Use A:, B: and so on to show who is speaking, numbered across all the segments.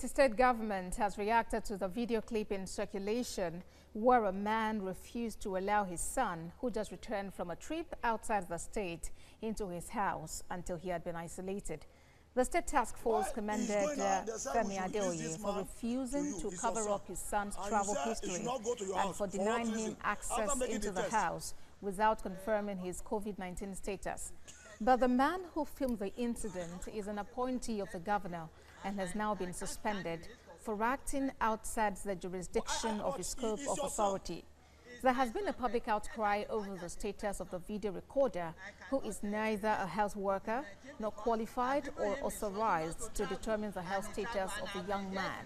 A: The state government has reacted to the video clip in circulation where a man refused to allow his son, who just returned from a trip outside the state, into his house until he had been isolated. The state task force commended Femi Adeoye for refusing to cover up his son's travel history and for denying him access into the house without confirming his COVID-19 status. But the man who filmed the incident is an appointee of the governor and has now been suspended for acting outside the jurisdiction of his scope of authority. There has been a public outcry over the status of the video recorder, who is neither a health worker nor qualified or authorized to determine the health status of the young man.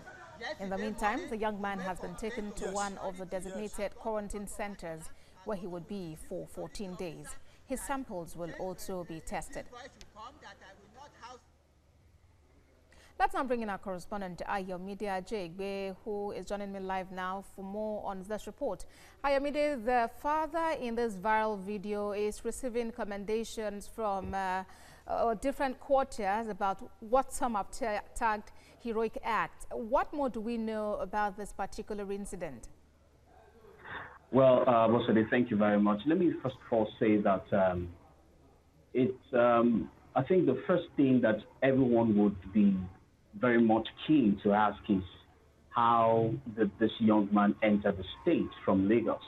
A: In the meantime, the young man has been taken to one of the designated quarantine centers where he would be for 14 days. His samples will also be tested. Let's now bring in our correspondent, Ayomide Ajegbe, who is joining me live now for more on this report. Ayomide, the father in this viral video is receiving commendations from different quarters about what some have tagged heroic act. What more do we know about this particular incident?
B: Well, Bosode, thank you very much. Let me first of all say that I think the first thing that everyone would be very much keen to ask is how did this young man enter the state from Lagos?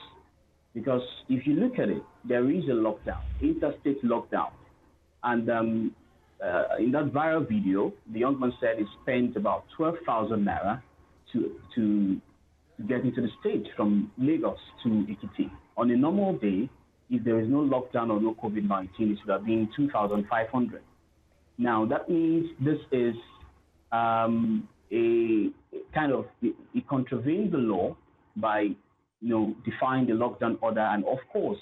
B: Because if you look at it, there is a lockdown, interstate lockdown. And in that viral video, the young man said he spent about 12,000 naira to get into the state from Lagos to Ekiti. On a normal day, if there is no lockdown or no COVID-19, it should have been 2,500. Now, that means this is it contravenes the law by, defying the lockdown order. And of course,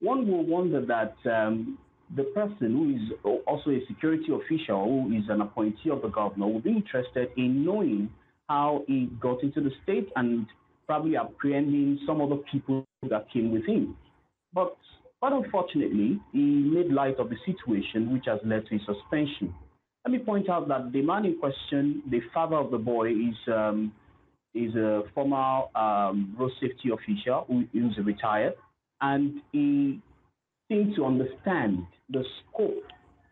B: one will wonder that the person who is also a security official, who is an appointee of the governor, will be interested in knowing how he got into the state and probably apprehending some of the people that came with him. But unfortunately, he made light of the situation, which has led to his suspension. Let me point out that the man in question, the father of the boy, is a former road safety official who is retired, and he seems to understand the scope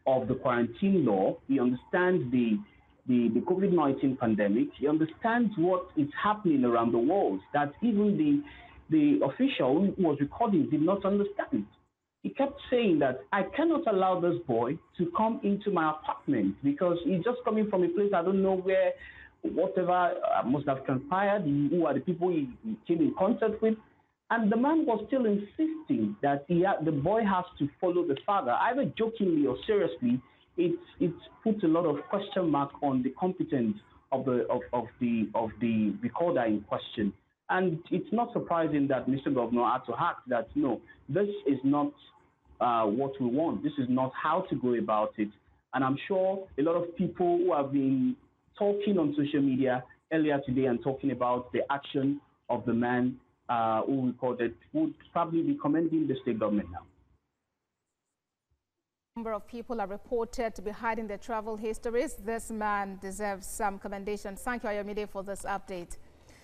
B: of the quarantine law. He understands the COVID-19 pandemic. He understands what is happening around the world that even the official who was recording did not understand. He kept saying that I cannot allow this boy to come into my apartment because he's just coming from a place I don't know where, whatever must have transpired, who are the people he came in contact with. And the man was still insisting that the boy has to follow the father, either jokingly or seriously. It puts a lot of question mark on the competence of the recorder in question. And it's not surprising that Mr. Governor had to act that, no, this is not what we want. This is not how to go about it. And I'm sure a lot of people who have been talking on social media earlier today and talking about the action of the man who recorded would probably be commending the state government now.
A: Number of people are reported to be hiding their travel histories. This man deserves some commendation. Thank you, Ayomide, for this update.